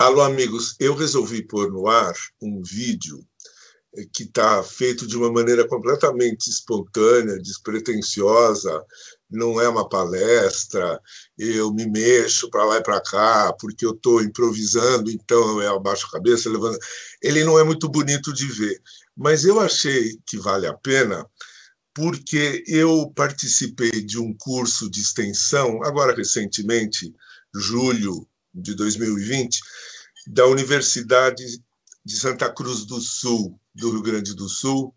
Alô, amigos, eu resolvi pôr no ar um vídeo que está feito de uma maneira completamente espontânea, despretensiosa, não é uma palestra, eu me mexo para lá e para cá, porque eu estou improvisando, então eu abaixo a cabeça, levanto. Ele não é muito bonito de ver, mas eu achei que vale a pena, porque eu participei de um curso de extensão, agora recentemente, julho de 2020, da Universidade de Santa Cruz do Sul, do Rio Grande do Sul,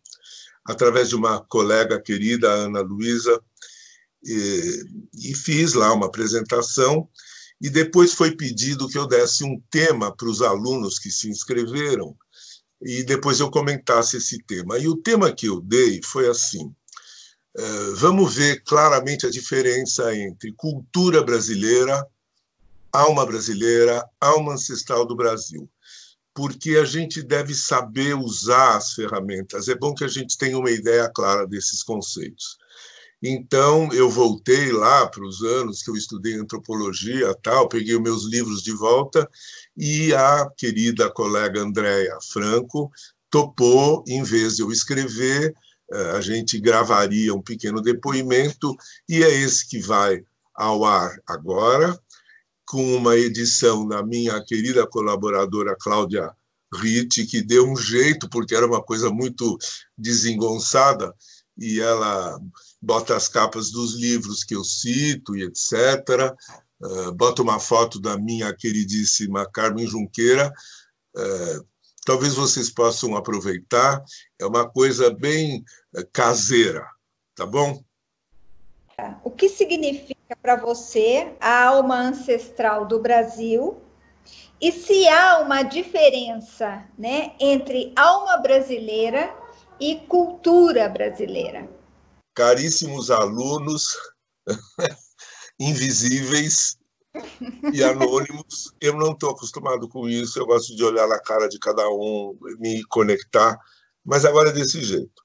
através de uma colega querida, Ana Luísa, e fiz lá uma apresentação, e depois foi pedido que eu desse um tema para os alunos que se inscreveram, e depois eu comentasse esse tema. E o tema que eu dei foi assim: vamos ver claramente a diferença entre cultura brasileira, alma ancestral do Brasil, porque a gente deve saber usar as ferramentas. É bom que a gente tenha uma ideia clara desses conceitos. Então, eu voltei lá para os anos que eu estudei antropologia, tal, peguei os meus livros de volta e a querida colega Andréia Franco topou, em vez de eu escrever, a gente gravaria um pequeno depoimento, e é esse que vai ao ar agora, com uma edição da minha querida colaboradora Cláudia Ritt, que deu um jeito, porque era uma coisa muito desengonçada, e ela bota as capas dos livros que eu cito, e etc. Bota uma foto da minha queridíssima Carmen Junqueira. Talvez vocês possam aproveitar, é uma coisa bem caseira, tá bom? O que significa para você a alma ancestral do Brasil? E se há uma diferença, né, entre alma brasileira e cultura brasileira? Caríssimos alunos invisíveis e anônimos, eu não estou acostumado com isso, eu gosto de olhar na cara de cada um, me conectar, mas agora é desse jeito.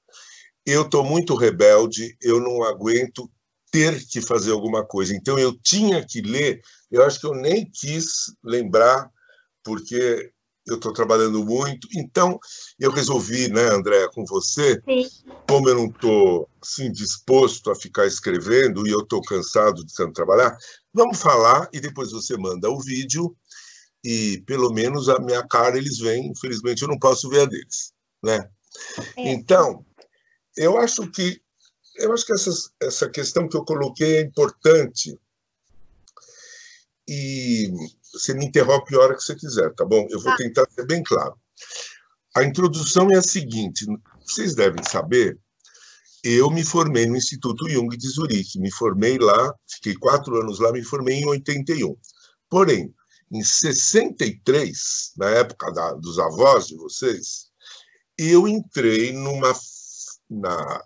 Eu estou muito rebelde, eu não aguento ter que fazer alguma coisa. Então, eu tinha que ler, eu acho que eu nem quis lembrar, porque eu estou trabalhando muito. Então, eu resolvi, né, Andréa, com você, Sim. Como eu não estou assim, disposto a ficar escrevendo e eu estou cansado de tanto trabalhar, vamos falar e depois você manda o vídeo e, pelo menos, a minha cara eles veem. Infelizmente, eu não posso ver a deles, né? Então, eu acho que essa questão que eu coloquei é importante, e você me interrompe a hora que você quiser, tá bom? Eu vou tentar ser bem claro. A introdução é a seguinte: vocês devem saber, eu me formei no Instituto Jung de Zurique, me formei lá, fiquei 4 anos lá, me formei em 81. Porém, em 63, na época dos avós de vocês, eu entrei na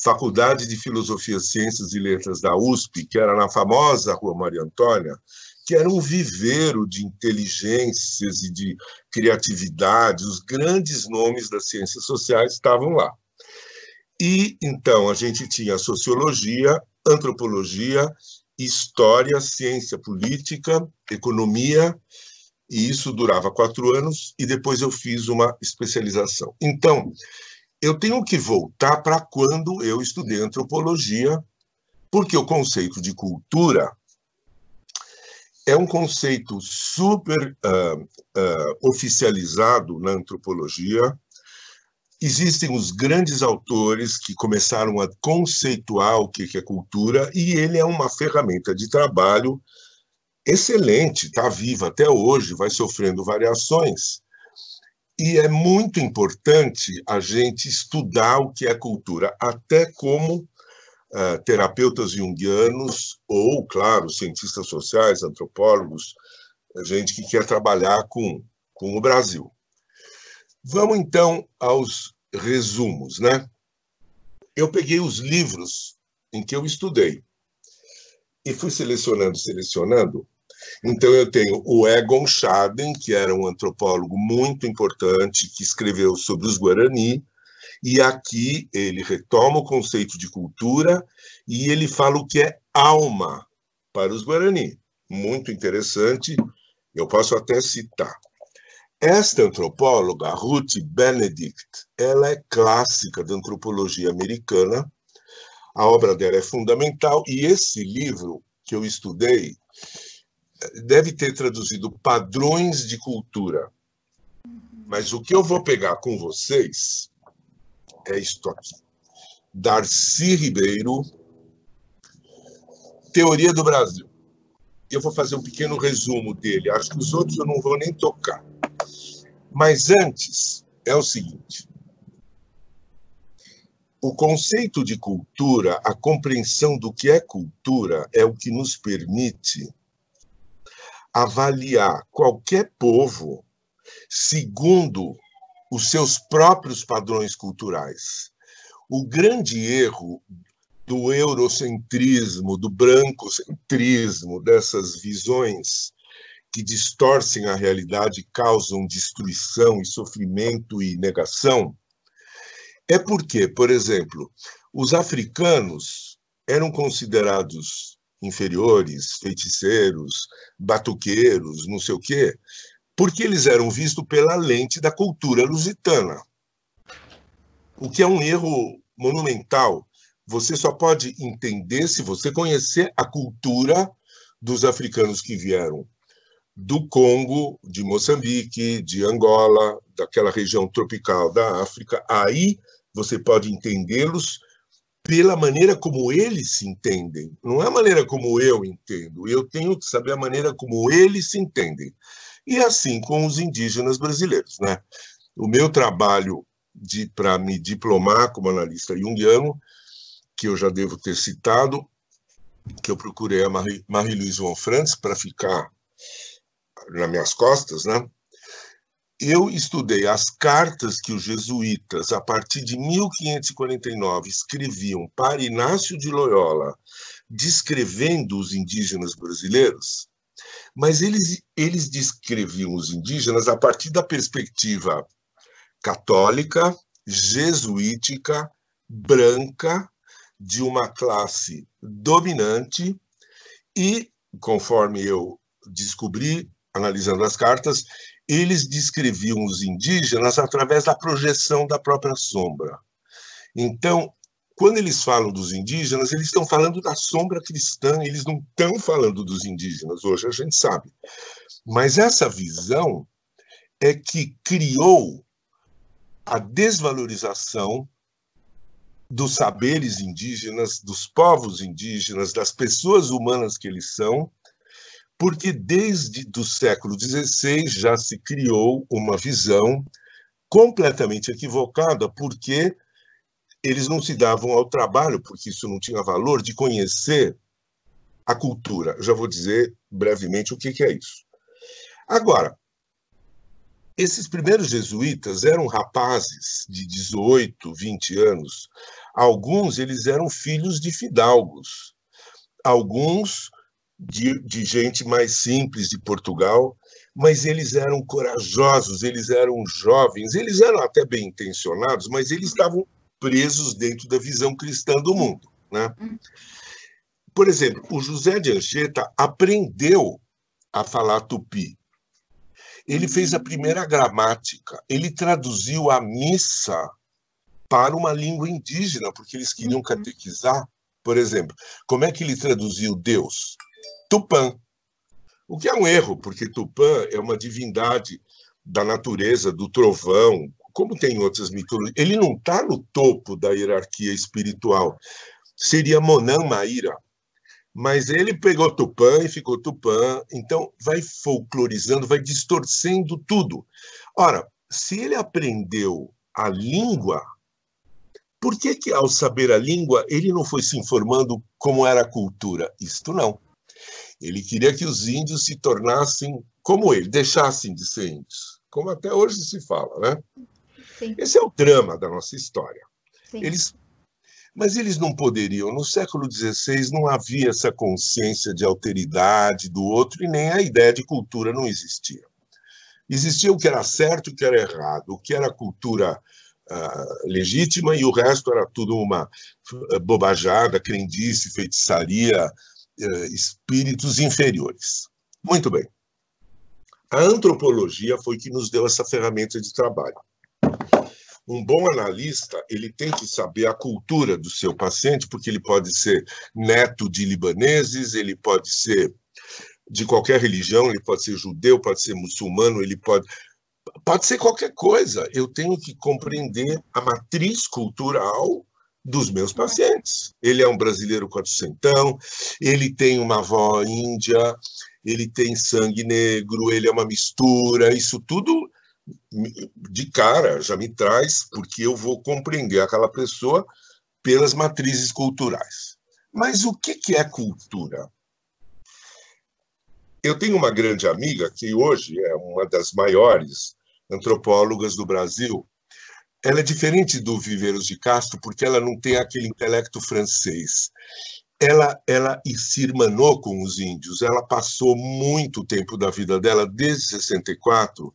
Faculdade de Filosofia, Ciências e Letras da USP, que era na famosa Rua Maria Antônia, que era um viveiro de inteligências e de criatividade. Os grandes nomes das ciências sociais estavam lá. E, então, a gente tinha sociologia, antropologia, história, ciência política, economia, e isso durava 4 anos, e depois eu fiz uma especialização. Então, eu tenho que voltar para quando eu estudei antropologia, porque o conceito de cultura é um conceito super oficializado na antropologia. Existem os grandes autores que começaram a conceituar o que é cultura, e ele é uma ferramenta de trabalho excelente, está viva até hoje, vai sofrendo variações. E é muito importante a gente estudar o que é cultura, até como terapeutas junguianos ou, claro, cientistas sociais, antropólogos, gente que quer trabalhar com o Brasil. Vamos, então, aos resumos, né? Eu peguei os livros em que eu estudei e fui selecionando. Então, eu tenho o Egon Schaden, que era um antropólogo muito importante, que escreveu sobre os Guarani, e aqui ele retoma o conceito de cultura e ele fala o que é alma para os Guarani. Muito interessante. Eu posso até citar. Esta antropóloga, Ruth Benedict, ela é clássica da antropologia americana, a obra dela é fundamental, e esse livro que eu estudei deve ter traduzido Padrões de Cultura. Mas o que eu vou pegar com vocês é isto aqui. Darcy Ribeiro, Teoria do Brasil. Eu vou fazer um pequeno resumo dele. Acho que os outros eu não vou nem tocar. Mas antes, é o seguinte. O conceito de cultura, a compreensão do que é cultura, é o que nos permite avaliar qualquer povo segundo os seus próprios padrões culturais. O grande erro do eurocentrismo, do brancocentrismo, dessas visões que distorcem a realidade, causam destruição e sofrimento e negação, é porque, por exemplo, os africanos eram considerados inferiores, feiticeiros, batuqueiros, não sei o quê, porque eles eram vistos pela lente da cultura lusitana, o que é um erro monumental. Você só pode entender se você conhecer a cultura dos africanos que vieram do Congo, de Moçambique, de Angola, daquela região tropical da África. Aí você pode entendê-los pela maneira como eles se entendem. Não é a maneira como eu entendo. Eu tenho que saber a maneira como eles se entendem. E assim com os indígenas brasileiros, né? O meu trabalho para me diplomar como analista junguiano, que eu já devo ter citado, que eu procurei a Marie-Louise von Franz para ficar nas minhas costas, né? Eu estudei as cartas que os jesuítas, a partir de 1549, escreviam para Inácio de Loyola, descrevendo os indígenas brasileiros, mas eles descreviam os indígenas a partir da perspectiva católica, jesuítica, branca, de uma classe dominante e, conforme eu descobri, analisando as cartas, eles descreviam os indígenas através da projeção da própria sombra. Então, quando eles falam dos indígenas, eles estão falando da sombra cristã, eles não estão falando dos indígenas, hoje a gente sabe. Mas essa visão é que criou a desvalorização dos saberes indígenas, dos povos indígenas, das pessoas humanas que eles são, porque desde o século XVI já se criou uma visão completamente equivocada, porque eles não se davam ao trabalho, porque isso não tinha valor, de conhecer a cultura. Eu já vou dizer brevemente o que é isso. Agora, esses primeiros jesuítas eram rapazes de 18, 20 anos. Alguns eles eram filhos de fidalgos, alguns de gente mais simples de Portugal, mas eles eram corajosos, eles eram jovens, eles eram até bem intencionados, mas eles estavam presos dentro da visão cristã do mundo, né? Por exemplo, o José de Anchieta aprendeu a falar tupi. Ele fez a primeira gramática, ele traduziu a missa para uma língua indígena, porque eles queriam catequizar. Por exemplo, como é que ele traduziu Deus? Tupã. O que é um erro, porque Tupã é uma divindade da natureza, do trovão, como tem outras mitologias. Ele não está no topo da hierarquia espiritual. Seria Monã Maíra. Mas ele pegou Tupã e ficou Tupã, então vai folclorizando, vai distorcendo tudo. Ora, se ele aprendeu a língua, por que ao saber a língua ele não foi se informando como era a cultura? Isto não. Ele queria que os índios se tornassem como ele, deixassem de ser índios, como até hoje se fala, né? Sim. Esse é o drama da nossa história. Sim. Mas eles não poderiam. No século XVI não havia essa consciência de alteridade do outro e nem a ideia de cultura não existia. Existia o que era certo e o que era errado, o que era cultura legítima e o resto era tudo uma bobajada, crendice, feitiçaria, espíritos inferiores. Muito bem. A antropologia foi que nos deu essa ferramenta de trabalho. Um bom analista, ele tem que saber a cultura do seu paciente, porque ele pode ser neto de libaneses, ele pode ser de qualquer religião, ele pode ser judeu, pode ser muçulmano, ele pode ser qualquer coisa. Eu tenho que compreender a matriz cultural dos meus pacientes. Ele é um brasileiro quatrocentão, ele tem uma avó índia, ele tem sangue negro, ele é uma mistura, isso tudo de cara já me traz, porque eu vou compreender aquela pessoa pelas matrizes culturais. Mas o que é cultura? Eu tenho uma grande amiga que hoje é uma das maiores antropólogas do Brasil. Ela é diferente do Viveiros de Castro porque ela não tem aquele intelecto francês. Ela se irmanou com os índios. Ela passou muito tempo da vida dela, desde 64,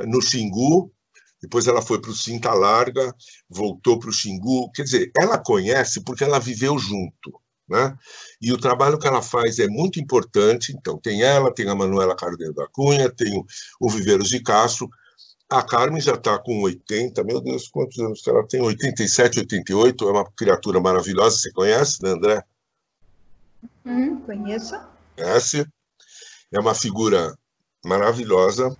no Xingu, depois ela foi para o Cinta Larga, voltou para o Xingu. Quer dizer, ela conhece porque ela viveu junto, né? E o trabalho que ela faz é muito importante. Então, tem ela, tem a Manuela Carneiro da Cunha, tem o Viveiros de Castro. A Carmen já está com 80, meu Deus, quantos anos ela tem? 87, 88, é uma criatura maravilhosa. Você conhece, né, André? Conheço. Conhece? É uma figura maravilhosa.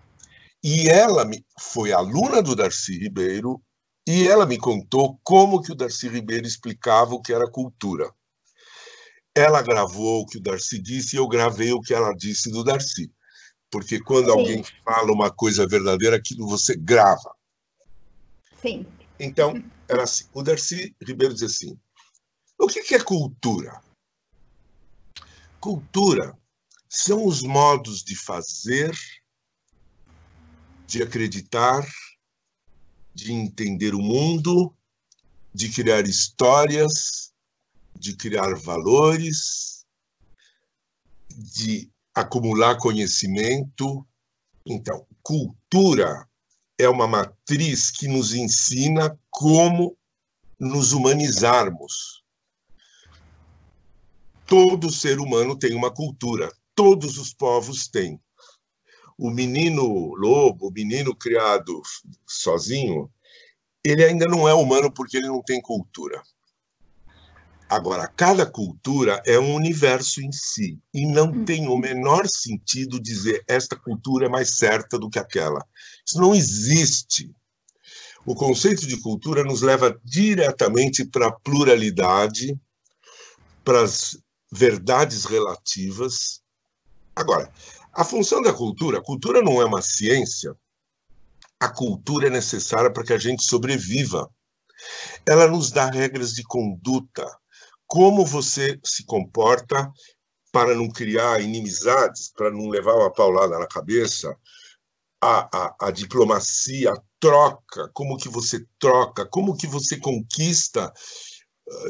E ela foi aluna do Darcy Ribeiro, e ela me contou como que o Darcy Ribeiro explicava o que era cultura. Ela gravou o que o Darcy disse e eu gravei o que ela disse do Darcy. Porque quando alguém fala uma coisa verdadeira, aquilo você grava. Sim. Então, era assim, o Darcy Ribeiro diz assim, o que é cultura? Cultura são os modos de fazer, de acreditar, de entender o mundo, de criar histórias, de criar valores, de acumular conhecimento. Então, cultura é uma matriz que nos ensina como nos humanizarmos. Todo ser humano tem uma cultura, todos os povos têm. O menino lobo, o menino criado sozinho, ele ainda não é humano porque ele não tem cultura. Agora, cada cultura é um universo em si, e não tem o menor sentido dizer esta cultura é mais certa do que aquela. Isso não existe. O conceito de cultura nos leva diretamente para a pluralidade, para as verdades relativas. Agora, a função da cultura, a cultura não é uma ciência, a cultura é necessária para que a gente sobreviva. Ela nos dá regras de conduta, como você se comporta para não criar inimizades, para não levar uma paulada na cabeça, a diplomacia, a troca, como que você troca, como que você conquista.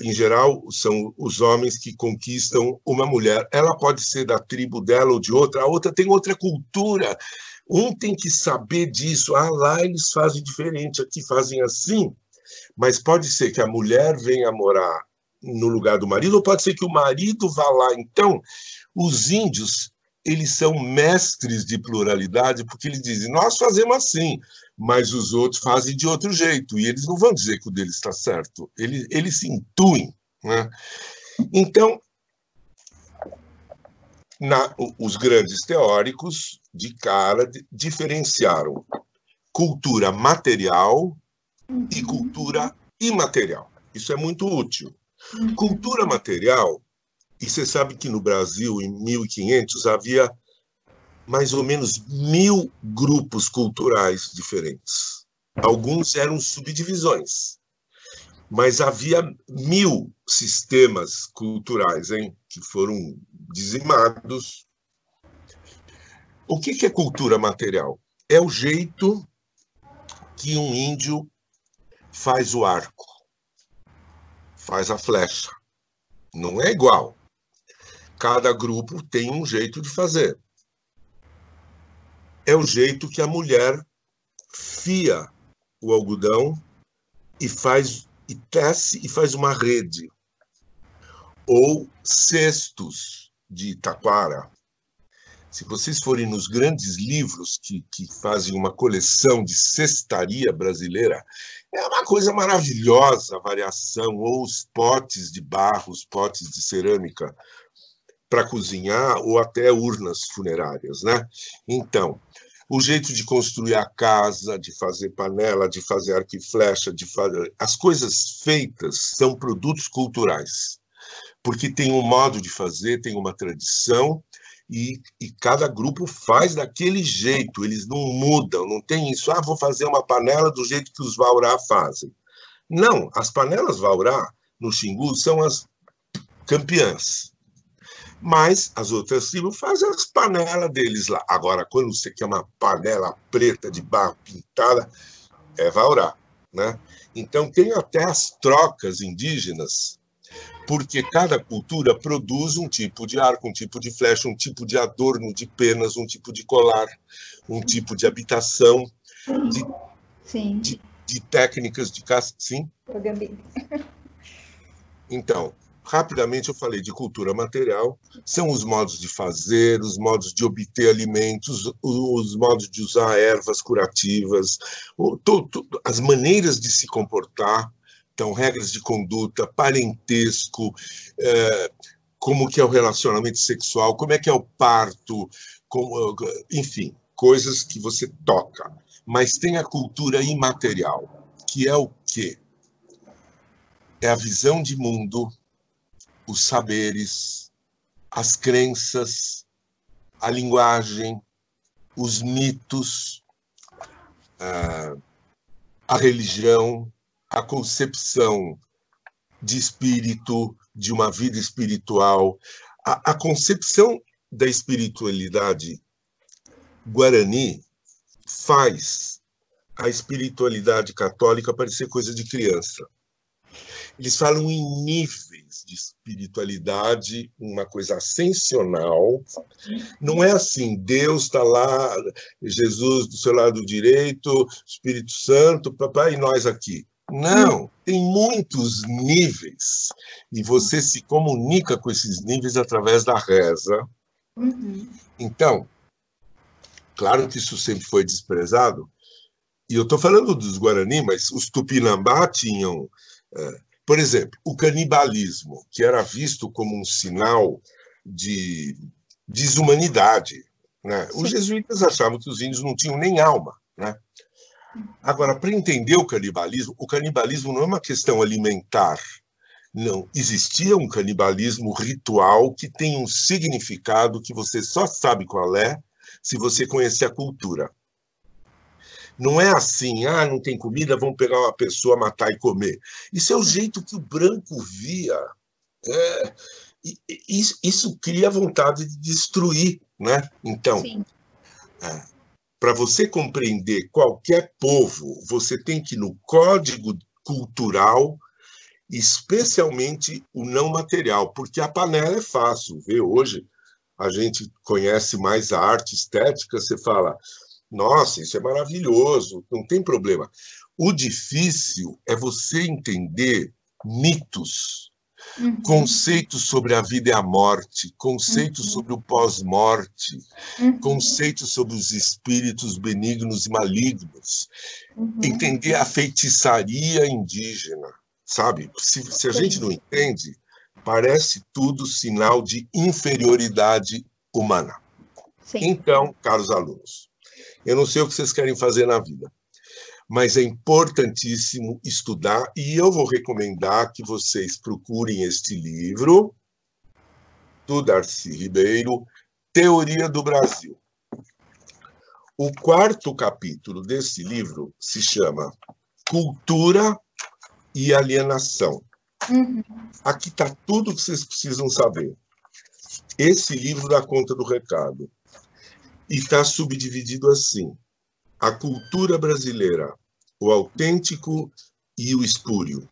Em geral, são os homens que conquistam uma mulher. Ela pode ser da tribo dela ou de outra, a outra tem outra cultura. Um tem que saber disso. Ah, lá eles fazem diferente, aqui fazem assim. Mas pode ser que a mulher venha morar no lugar do marido, ou pode ser que o marido vá lá. Então, os índios, eles são mestres de pluralidade, porque eles dizem, nós fazemos assim, mas os outros fazem de outro jeito, e eles não vão dizer que o deles está certo, eles se intuem, né? Então, os grandes teóricos, de cara, diferenciaram cultura material e cultura imaterial. Isso é muito útil. Cultura material, e você sabe que no Brasil, em 1500, havia mais ou menos 1000 grupos culturais diferentes. Alguns eram subdivisões, mas havia 1000 sistemas culturais, hein, que foram dizimados. O que é cultura material? É o jeito que um índio faz o arco, faz a flecha. Não é igual. Cada grupo tem um jeito de fazer. É o jeito que a mulher fia o algodão e tece e faz uma rede. Ou cestos de taquara. Se vocês forem nos grandes livros que fazem uma coleção de cestaria brasileira, é uma coisa maravilhosa a variação, ou os potes de barro, os potes de cerâmica para cozinhar, ou até urnas funerárias, né? Então, o jeito de construir a casa, de fazer panela, de fazer arco e flecha, as coisas feitas são produtos culturais, porque tem um modo de fazer, tem uma tradição, e cada grupo faz daquele jeito, eles não mudam, não tem isso, vou fazer uma panela do jeito que os Vaurá fazem. Não, as panelas Vaurá, no Xingu, são as campeãs. Mas as outras tribos fazem as panelas deles lá. Agora, quando você quer uma panela preta de barro pintada, é Vaurá, né? Então, tem até as trocas indígenas, porque cada cultura produz um tipo de arco, um tipo de flecha, um tipo de adorno de penas, um tipo de colar, um tipo de habitação, de técnicas de caça. Sim? Então, rapidamente eu falei de cultura material, são os modos de fazer, os modos de obter alimentos, os modos de usar ervas curativas, as maneiras de se comportar. Então, regras de conduta, parentesco, como que é o relacionamento sexual, como é que é o parto, enfim, coisas que você toca. Mas tem a cultura imaterial, que é o quê? É a visão de mundo, os saberes, as crenças, a linguagem, os mitos, a religião, a concepção de espírito, de uma vida espiritual, a concepção da espiritualidade guarani faz a espiritualidade católica parecer coisa de criança. Eles falam em níveis de espiritualidade, uma coisa ascensional. Não é assim, Deus está lá, Jesus do seu lado direito, Espírito Santo, papai, e nós aqui. Não, tem muitos níveis, e você se comunica com esses níveis através da reza. Então, claro que isso sempre foi desprezado, e eu estou falando dos Guarani, mas os Tupinambá tinham, por exemplo, o canibalismo, que era visto como um sinal de desumanidade, né? Os jesuítas achavam que os índios não tinham nem alma, né? Agora, para entender o canibalismo não é uma questão alimentar. Não, existia um canibalismo ritual que tem um significado que você só sabe qual é se você conhecer a cultura. Não é assim, não tem comida, vamos pegar uma pessoa, matar e comer. Isso é o jeito que o branco via. Isso cria vontade de destruir, né? Então, para você compreender qualquer povo, você tem que ir no código cultural, especialmente o não material, porque a panela é fácil. Vê, hoje a gente conhece mais a arte estética, você fala, nossa, isso é maravilhoso, não tem problema. O difícil é você entender mitos, conceitos sobre a vida e a morte, conceitos sobre o pós-morte, conceitos sobre os espíritos benignos e malignos, entender a feitiçaria indígena, sabe? Se a gente não entende, parece tudo sinal de inferioridade humana. Então, caros alunos, eu não sei o que vocês querem fazer na vida, mas é importantíssimo estudar, e eu vou recomendar que vocês procurem este livro do Darcy Ribeiro, Teoria do Brasil. O 4º capítulo desse livro se chama Cultura e Alienação. Aqui está tudo o que vocês precisam saber. Esse livro dá conta do recado. E está subdividido assim: a cultura brasileira, o autêntico e o espúrio,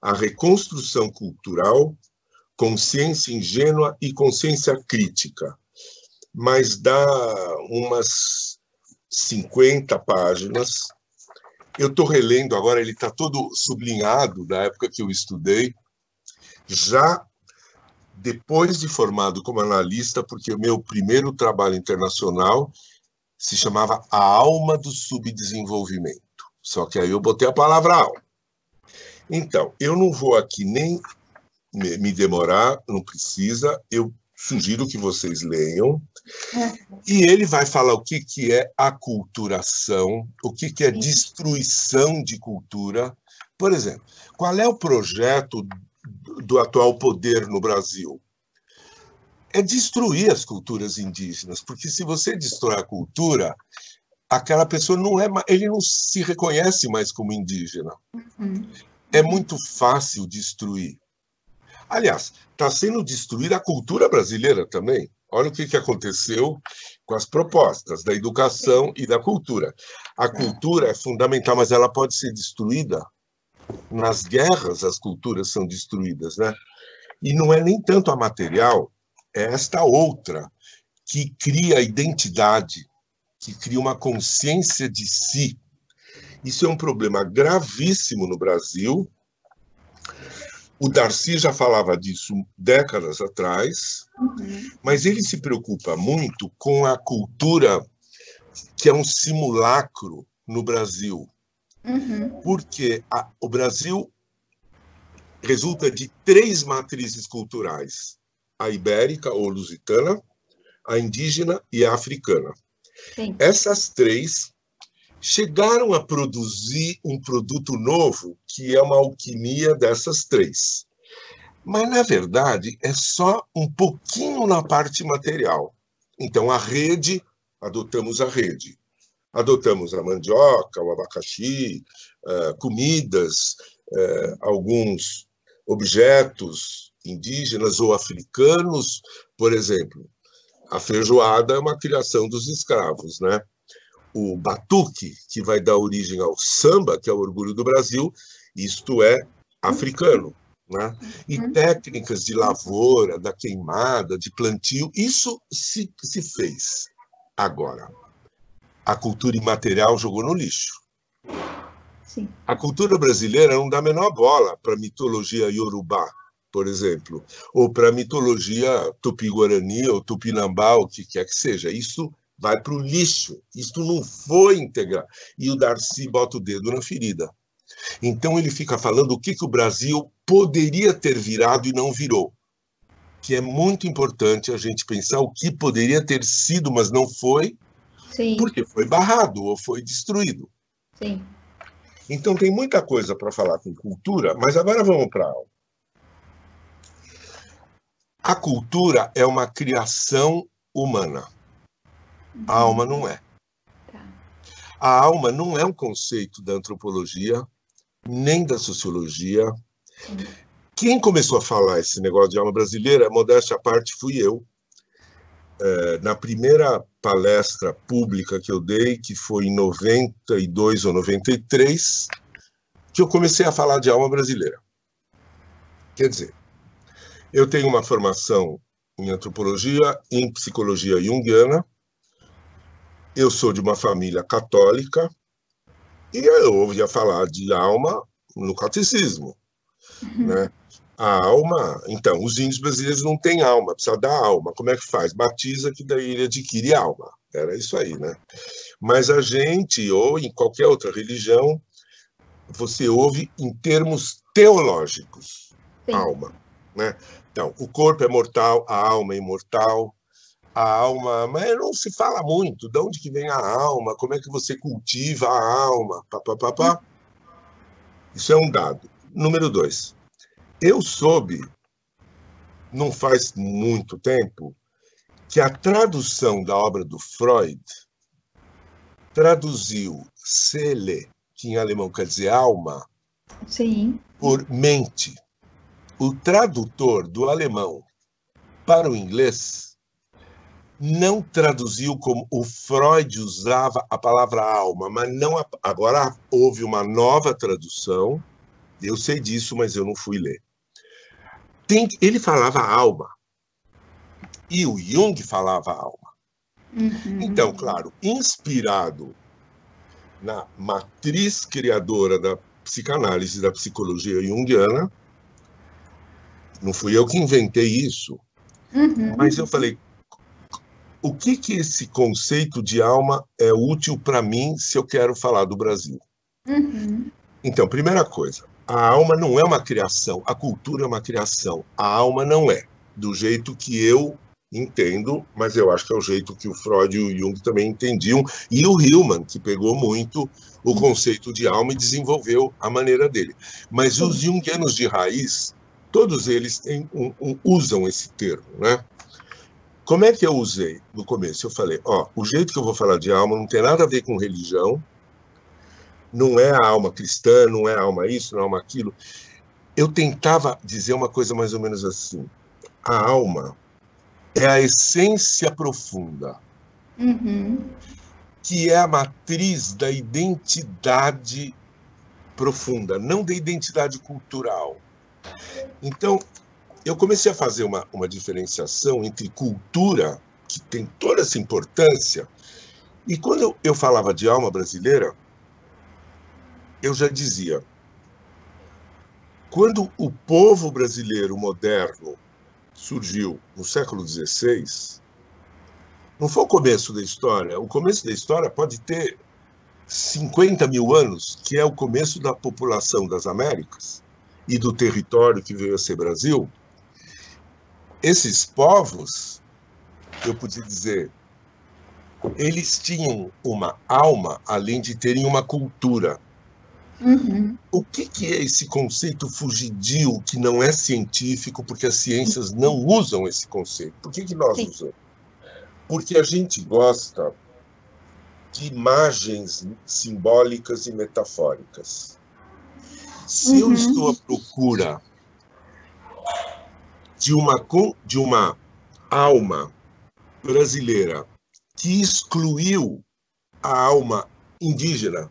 a reconstrução cultural, consciência ingênua e consciência crítica. Mas dá umas 50 páginas. Eu estou relendo agora, ele está todo sublinhado da época que eu estudei. Já depois de formado como analista, porque o meu primeiro trabalho internacional se chamava A Alma do Subdesenvolvimento. Só que aí eu botei a palavra alma. Então, eu não vou aqui nem me demorar, não precisa, eu sugiro que vocês leiam. E ele vai falar o que é aculturação, o que é destruição de cultura. Por exemplo, qual é o projeto do atual poder no Brasil? É destruir as culturas indígenas, porque se você destrói a cultura, aquela pessoa ele não se reconhece mais como indígena. É muito fácil destruir. Aliás, está sendo destruída a cultura brasileira também. Olha o que aconteceu com as propostas da educação e da cultura. A cultura é fundamental, mas ela pode ser destruída. Nas guerras, as culturas são destruídas, né? E não é nem tanto a material, é esta outra que cria identidade, que cria uma consciência de si. Isso é um problema gravíssimo no Brasil. O Darcy já falava disso décadas atrás, mas ele se preocupa muito com a cultura que é um simulacro no Brasil. Porque o Brasil resulta de 3 matrizes culturais: a ibérica ou lusitana, a indígena e a africana. Sim. Essas 3 chegaram a produzir um produto novo, que é uma alquimia dessas 3. Mas, na verdade, é só um pouquinho na parte material. Então, adotamos a rede. Adotamos a mandioca, o abacaxi, comidas, alguns objetos indígenas ou africanos. Por exemplo, a feijoada é uma criação dos escravos, né? O batuque, que vai dar origem ao samba, que é o orgulho do Brasil, isto é africano, né? E técnicas de lavoura, da queimada, de plantio, isso se fez. Agora, a cultura imaterial jogou no lixo. Sim. A cultura brasileira não dá a menor bola para a mitologia iorubá, por exemplo, ou para a mitologia tupi-guarani ou tupinambá, o que quer que seja. Isso vai para o lixo. Isso não foi integrar. E o Darcy bota o dedo na ferida. Então ele fica falando o que o Brasil poderia ter virado e não virou. Que é muito importante a gente pensar o que poderia ter sido, mas não foi, sim, porque foi barrado ou foi destruído. Sim. Então tem muita coisa para falar com cultura, mas agora vamos para a alma. A cultura é uma criação humana. A alma não é. A alma não é um conceito da antropologia, nem da sociologia. Quem começou a falar esse negócio de alma brasileira, modéstia à parte, fui eu. Na primeira palestra pública que eu dei, que foi em 92 ou 93, que eu comecei a falar de alma brasileira. Quer dizer, eu tenho uma formação em antropologia, em psicologia junguiana. Eu sou de uma família católica e eu ouvia falar de alma no catecismo, né? A alma... Então, os índios brasileiros não têm alma, precisa dar alma. Como é que faz? Batiza, que daí ele adquire alma. Era isso aí, né? Mas a gente, ou em qualquer outra religião, você ouve em termos teológicos. Sim. Alma, né? Então, o corpo é mortal, a alma é imortal. A alma, mas não se fala muito. De onde que vem a alma? Como é que você cultiva a alma? Isso é um dado. Número 2. Eu soube, não faz muito tempo, que a tradução da obra do Freud traduziu Seele, que em alemão quer dizer alma, sim, por mente. O tradutor do alemão para o inglês não traduziu como o Freud usava a palavra alma, mas não. Agora houve uma nova tradução, eu sei disso, mas eu não fui ler. Ele falava alma, e o Jung falava alma. Então, claro, inspirado na matriz criadora da psicanálise e da psicologia junguiana, Não fui eu que inventei isso, mas eu falei, o que esse conceito de alma é útil para mim se eu quero falar do Brasil? Então, primeira coisa, a alma não é uma criação, a cultura é uma criação, a alma não é, do jeito que eu entendo, mas eu acho que é o jeito que o Freud e o Jung também entendiam, e o Hillman, que pegou muito o conceito de alma e desenvolveu a maneira dele. Mas os jungianos de raiz, todos eles usam esse termo, né? Como é que eu usei no começo? Eu falei, o jeito que eu vou falar de alma não tem nada a ver com religião, não é a alma cristã, não é a alma isso, não é a alma aquilo. Eu tentava dizer uma coisa mais ou menos assim, a alma é a essência profunda, que é a matriz da identidade profunda, não da identidade cultural. Então, eu comecei a fazer uma diferenciação entre cultura, que tem toda essa importância, e quando eu falava de alma brasileira, eu já dizia, quando o povo brasileiro moderno surgiu no século XVI, não foi o começo da história. O começo da história pode ter 50 mil anos, que é o começo da população das Américas e do território que veio a ser Brasil. Esses povos, eu podia dizer, eles tinham uma alma, além de terem uma cultura. O que é esse conceito fugidio que não é científico, porque as ciências não usam esse conceito? Por que nós usamos? Porque a gente gosta de imagens simbólicas e metafóricas. Se eu estou à procura de uma alma brasileira que excluiu a alma indígena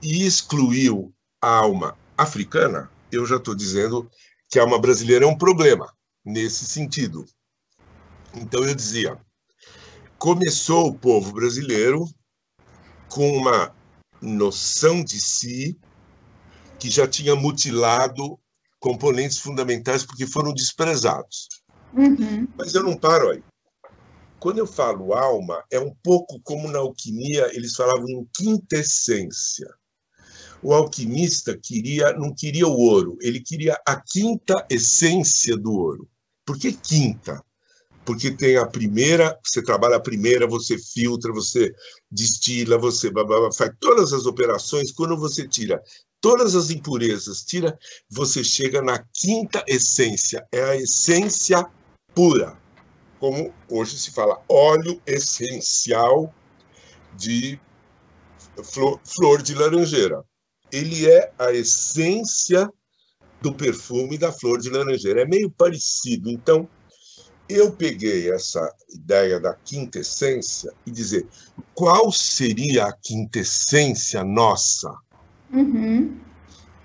e excluiu a alma africana, eu já estou dizendo que a alma brasileira é um problema nesse sentido. Então eu dizia, começou o povo brasileiro com uma noção de si que já tinha mutilado componentes fundamentais porque foram desprezados. Mas eu não paro aí. Quando eu falo alma, é um pouco como na alquimia, eles falavam em quintessência. O alquimista não queria o ouro, ele queria a quinta essência do ouro. Por que quinta? Porque tem a primeira, você trabalha a primeira, você filtra, você destila, você faz todas as operações. Quando você tira todas as impurezas, você chega na quinta essência, é a essência pura. Como hoje se fala, óleo essencial de flor de laranjeira. Ele é a essência do perfume da flor de laranjeira. É meio parecido. Então, eu peguei essa ideia da quintessência e dizer qual seria a quintessência nossa,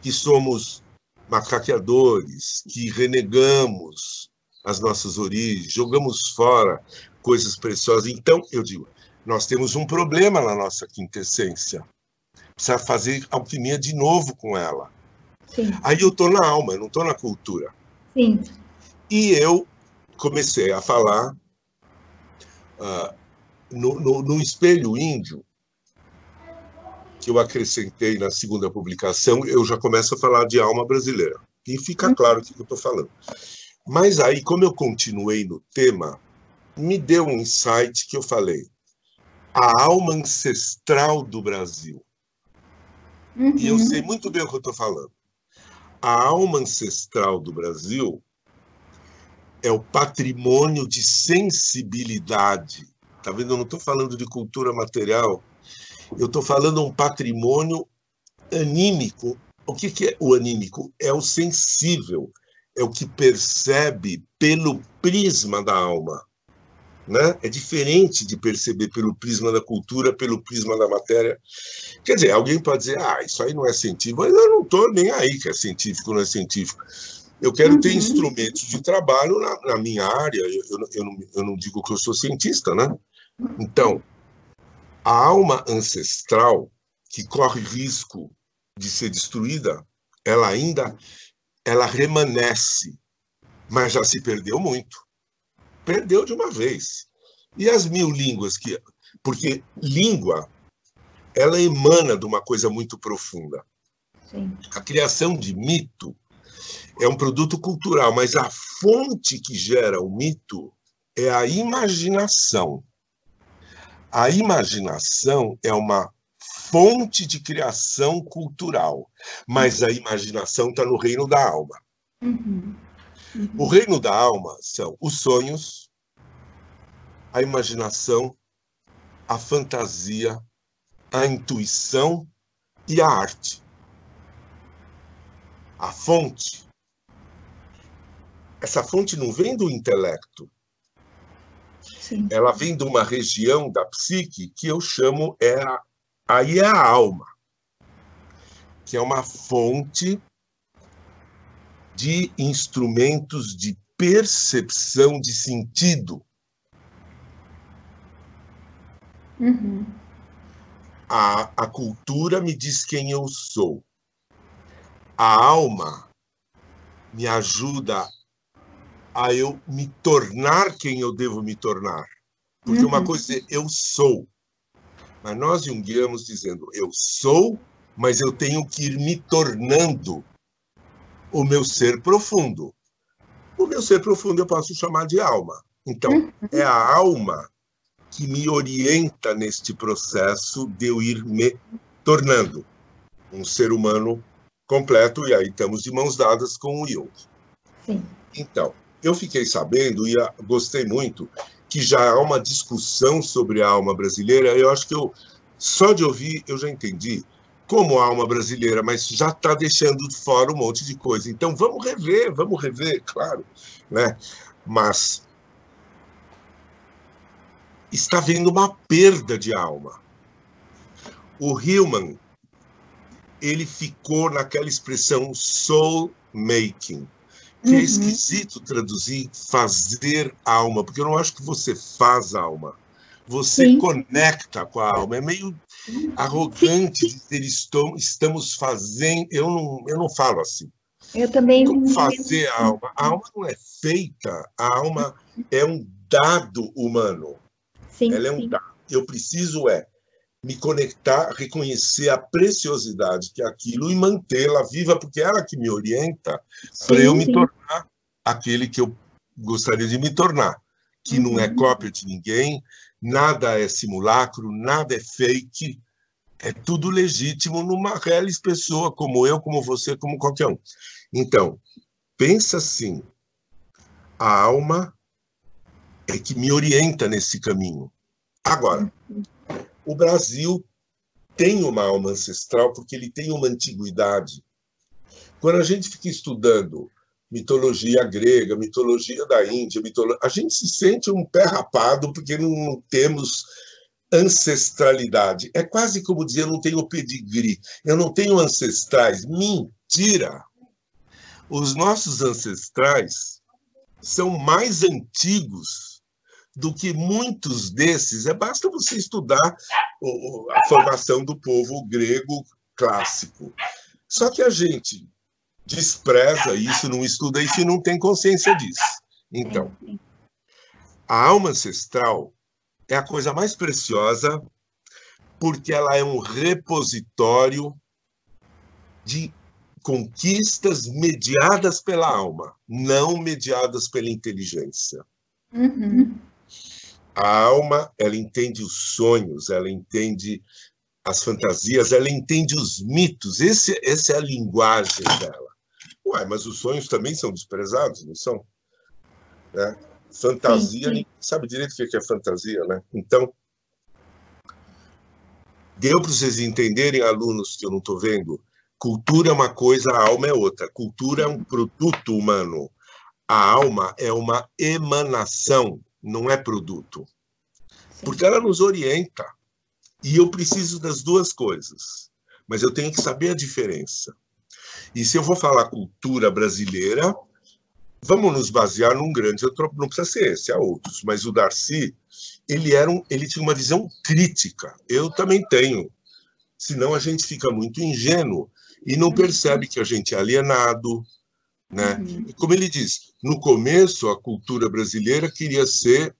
que somos macaqueadores, que renegamos as nossas origens, jogamos fora coisas preciosas. Então, eu digo, nós temos um problema na nossa quintessência. Precisa fazer alquimia de novo com ela. Sim. Aí eu estou na alma, eu não estou na cultura. Sim. E eu comecei a falar no Espelho Índio, que eu acrescentei na segunda publicação, eu já começo a falar de alma brasileira. E fica claro o que eu estou falando. Mas aí, como eu continuei no tema, me deu um insight que eu falei. A alma ancestral do Brasil. E eu sei muito bem o que eu estou falando. A alma ancestral do Brasil é o patrimônio de sensibilidade. Tá vendo? Eu não estou falando de cultura material. Eu estou falando de um patrimônio anímico. O que é o anímico? É o sensível. É o que percebe pelo prisma da alma. Né? É diferente de perceber pelo prisma da cultura, pelo prisma da matéria. Quer dizer, alguém pode dizer, isso aí não é científico, mas eu não estou nem aí que é científico ou não é científico. Eu quero ter instrumentos de trabalho na minha área, eu não digo que eu sou cientista, né? Então, a alma ancestral, que corre risco de ser destruída, ela remanesce mas já se perdeu muito. Perdeu de uma vez. E as 1000 línguas que... Porque língua, ela emana de uma coisa muito profunda. Sim. A criação de mito é um produto cultural, mas a fonte que gera o mito é a imaginação. A imaginação é uma fonte de criação cultural, mas a imaginação está no reino da alma. Uhum. Uhum. O reino da alma são os sonhos, a imaginação, a fantasia, a intuição e a arte. A fonte, essa fonte não vem do intelecto. Sim. Ela vem de uma região da psique que eu chamo, aí é a alma, que é uma fonte de instrumentos de percepção de sentido. Uhum. A cultura me diz quem eu sou. A alma me ajuda a eu me tornar quem eu devo me tornar. Porque uma coisa é eu sou, mas nós junguiamos dizendo eu sou, mas eu tenho que ir me tornando o meu ser profundo. O meu ser profundo eu posso chamar de alma. Então, é a alma que me orienta neste processo de eu ir me tornando um ser humano completo, e aí estamos de mãos dadas com o Jung. Sim. Então, eu fiquei sabendo, e gostei muito, que já há uma discussão sobre a alma brasileira. Eu acho que só de ouvir eu já entendi como a alma brasileira, mas já está deixando de fora um monte de coisa. Então, vamos rever, claro, né? Mas está havendo uma perda de alma. O Hillman, ele ficou naquela expressão soul making, que é esquisito traduzir fazer alma, porque eu não acho que você faz alma. Você Sim. conecta com a alma. É meio arrogante dizer estamos fazendo. Eu não falo assim. Eu também. Como fazer a alma? A alma não é feita, a alma é um dado humano. Sim, ela é um dado. Eu preciso me conectar, reconhecer a preciosidade que é aquilo e mantê-la viva, porque é ela que me orienta para eu me tornar aquele que eu gostaria de me tornar, que não é cópia de ninguém, nada é simulacro, nada é fake, é tudo legítimo numa real pessoa, como eu, como você, como qualquer um. Então, pensa assim, a alma é que me orienta nesse caminho. Agora, o Brasil tem uma alma ancestral porque ele tem uma antiguidade. Quando a gente fica estudando mitologia grega, mitologia da Índia, a gente se sente um pé rapado porque não temos ancestralidade. É quase como dizer, eu não tenho pedigree, eu não tenho ancestrais. Mentira! Os nossos ancestrais são mais antigos do que muitos desses. Basta você estudar a formação do povo grego clássico. Só que a gente despreza isso, não estuda isso e não tem consciência disso. Então, a alma ancestral é a coisa mais preciosa porque ela é um repositório de conquistas mediadas pela alma, não mediadas pela inteligência. A alma, ela entende os sonhos, ela entende as fantasias, ela entende os mitos. Essa é a linguagem dela. Ué, mas os sonhos também são desprezados, não são? Né? Fantasia, ninguém sabe direito o que é fantasia, né? Então, deu para vocês entenderem, alunos que eu não estou vendo? Cultura é uma coisa, a alma é outra. Cultura é um produto humano. A alma é uma emanação, não é produto. Porque ela nos orienta. E eu preciso das duas coisas. Mas eu tenho que saber a diferença. E se eu vou falar cultura brasileira, vamos nos basear num grande antropólogo. Não precisa ser esse, há outros. Mas o Darcy, ele tinha uma visão crítica. Eu também tenho. Senão a gente fica muito ingênuo e não percebe que a gente é alienado, né? E como ele diz, no começo a cultura brasileira queria ser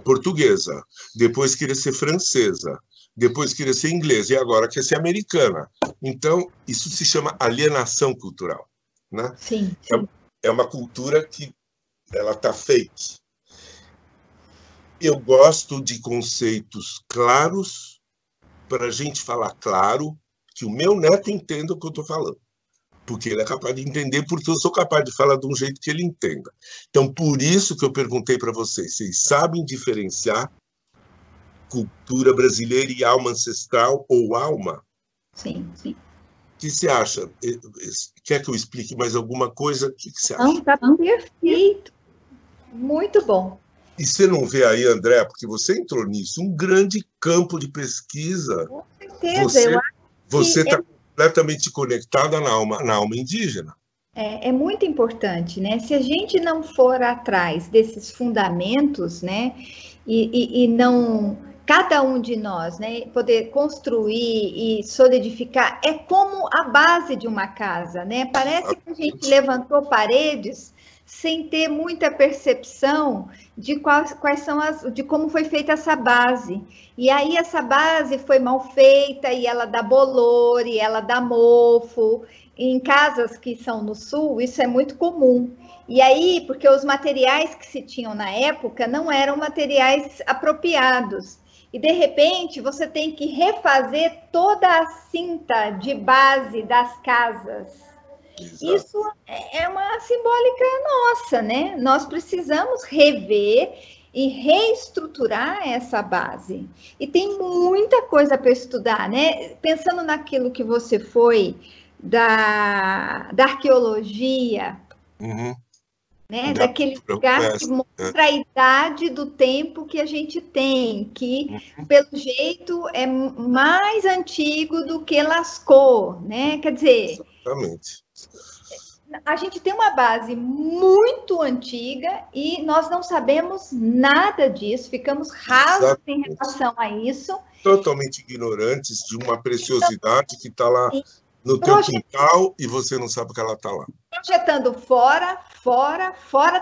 portuguesa, depois queria ser francesa, depois queria ser inglesa e agora quer ser americana. Então, isso se chama alienação cultural, né? Sim, sim. É uma cultura que ela está fake. Eu gosto de conceitos claros para a gente falar claro, que o meu neto entenda o que eu estou falando. Porque ele é capaz de entender, porque eu sou capaz de falar de um jeito que ele entenda. Então, por isso que eu perguntei para vocês sabem diferenciar cultura brasileira e alma ancestral ou alma? Sim, sim. O que você acha? Quer que eu explique mais alguma coisa? O que você acha? Não, tá perfeito. Muito bom. E você não vê aí, André, porque você entrou nisso, um grande campo de pesquisa. Com certeza. Você está completamente conectada na alma indígena. É muito importante, né? Se a gente não for atrás desses fundamentos, né? E não cada um de nós, né? Poder construir e solidificar é como a base de uma casa, né? Parece que a gente levantou paredes sem ter muita percepção de quais são de como foi feita essa base. E aí essa base foi mal feita e ela dá bolor, e ela dá mofo. Em casas que são no sul, isso é muito comum. E aí, porque os materiais que se tinham na época não eram materiais apropriados. E, de repente, você tem que refazer toda a cinta de base das casas. Exato. Isso é uma simbólica nossa, né? Nós precisamos rever e reestruturar essa base. E tem muita coisa para estudar, né? Pensando naquilo que você foi da arqueologia, né? Daquele lugar que mostra a idade do tempo que a gente tem, que, pelo jeito, é mais antigo do que Lascaux, né? Quer dizer... Exatamente. A gente tem uma base muito antiga e nós não sabemos nada disso, ficamos rasos em relação a isso. Totalmente ignorantes de uma preciosidade que está lá no teu quintal e você não sabe que ela está lá. Projetando fora,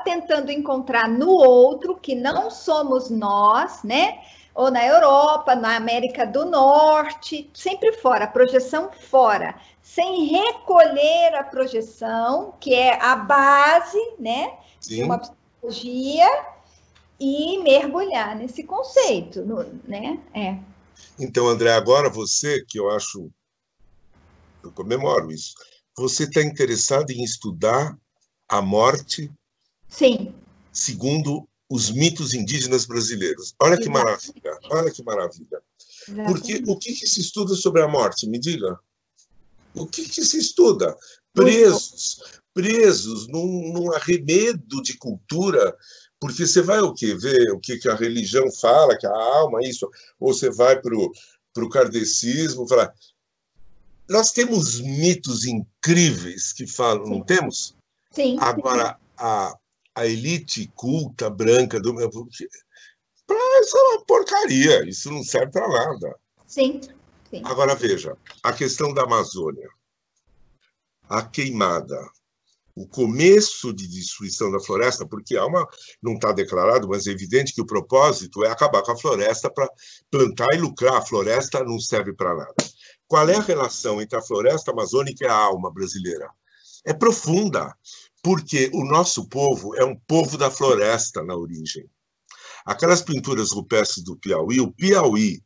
tentando encontrar no outro, que não somos nós, né? Ou na Europa, na América do Norte, sempre fora, projeção fora, sem recolher a projeção, que é a base, né, de uma psicologia, e mergulhar nesse conceito, né? Então, André, agora você, que eu comemoro isso, você está interessado em estudar a morte? Sim. Segundo os mitos indígenas brasileiros. Olha que maravilha, olha que maravilha. Porque o que se estuda sobre a morte? Me diga. O que se estuda? Presos num arremedo de cultura, porque você vai o quê? Ver o que a religião fala, que a alma, isso, ou você vai para o kardecismo, falar... Nós temos mitos incríveis que falam, não temos? Sim. Agora, a elite culta, branca, isso é uma porcaria, isso não serve para nada. Sim. Agora, veja, a questão da Amazônia, a queimada, o começo de destruição da floresta, porque não está declarado, mas é evidente que o propósito é acabar com a floresta para plantar e lucrar. A floresta não serve para nada. Qual é a relação entre a floresta amazônica e a alma brasileira? É profunda, porque o nosso povo é um povo da floresta na origem. Aquelas pinturas rupestres do Piauí, o Piauí,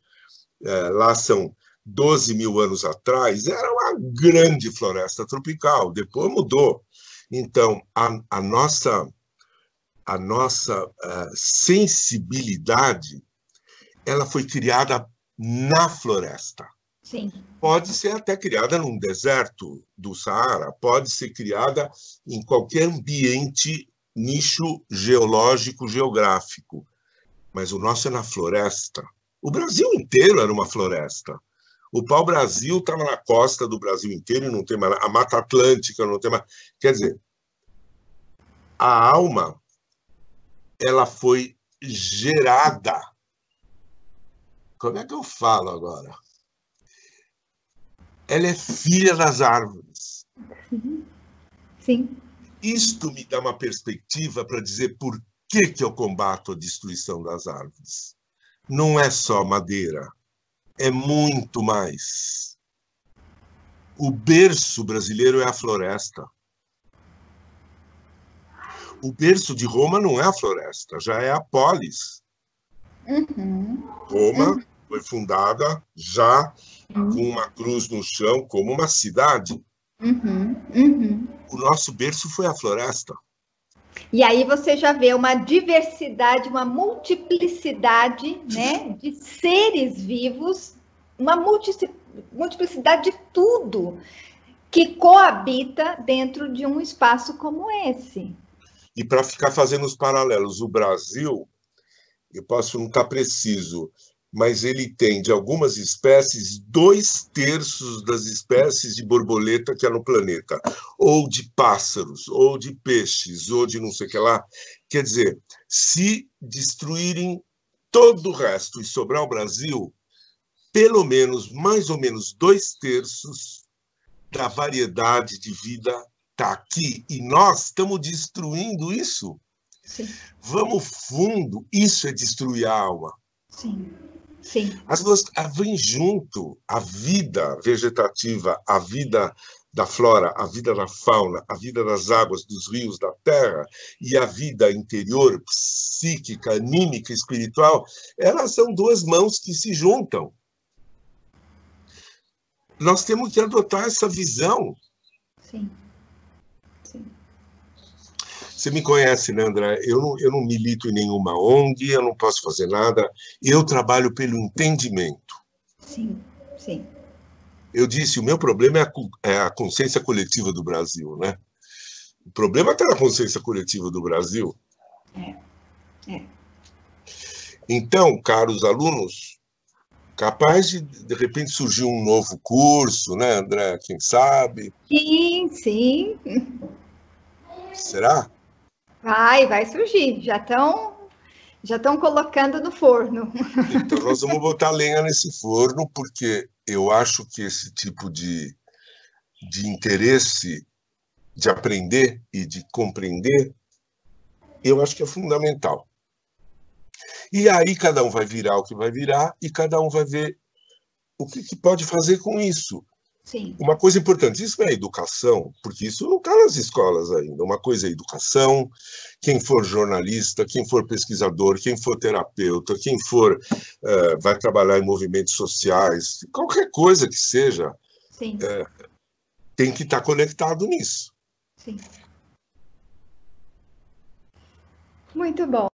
lá são 12 mil anos atrás, era uma grande floresta tropical, depois mudou. Então, a nossa sensibilidade, ela foi criada na floresta. Sim. Pode ser até criada num deserto do Saara, pode ser criada em qualquer ambiente, nicho geológico, geográfico. Mas o nosso é na floresta. O Brasil inteiro era uma floresta. O pau-brasil estava na costa do Brasil inteiro e não tem mais. A Mata Atlântica não tem mais. Quer dizer, a alma, ela foi gerada. Como é que eu falo agora? Ela é filha das árvores. Sim. isto me dá uma perspectiva para dizer por que eu combato a destruição das árvores. Não é só madeira, é muito mais. O berço brasileiro é a floresta. O berço de Roma não é a floresta, já é a polis. Roma foi fundada já com uma cruz no chão, como uma cidade. O nosso berço foi a floresta. E aí você já vê uma diversidade, uma multiplicidade, né, de seres vivos, uma multiplicidade de tudo que coabita dentro de um espaço como esse. E para ficar fazendo os paralelos, o Brasil, eu posso não estar preciso, mas ele tem, de algumas espécies, 2/3 das espécies de borboleta que há no planeta, ou de pássaros, ou de peixes, ou de não sei o que lá. Quer dizer, se destruírem todo o resto e sobrar o Brasil, pelo menos, mais ou menos 2/3 da variedade de vida está aqui. E nós estamos destruindo isso. Sim. Vamos fundo, isso é destruir a alma. Sim. Sim. As duas vêm junto, a vida vegetativa, a vida da flora, a vida da fauna, a vida das águas, dos rios, da terra, e a vida interior, psíquica, anímica, espiritual, elas são duas mãos que se juntam. Nós temos que adotar essa visão. Sim. Sim. Você me conhece, né, André? Eu não milito em nenhuma ONG, eu não posso fazer nada. Eu trabalho pelo entendimento. Sim, sim. Eu disse, o meu problema é a consciência coletiva do Brasil, né? O problema está na consciência coletiva do Brasil. É. Então, caros alunos, capaz de repente surgir um novo curso, né, André? Quem sabe? Sim, sim. Será? Vai surgir. Já estão colocando no forno. Então, nós vamos botar lenha nesse forno, porque eu acho que esse tipo de interesse de aprender e de compreender, eu acho que é fundamental. E aí cada um vai virar o que vai virar e cada um vai ver o que pode fazer com isso. Sim. Uma coisa importante, isso é a educação, porque isso não está nas escolas ainda. Uma coisa é a educação, quem for jornalista, quem for pesquisador, quem for terapeuta, quem for vai trabalhar em movimentos sociais, qualquer coisa que seja, Sim. Tem que estar conectado nisso. Sim. Muito bom.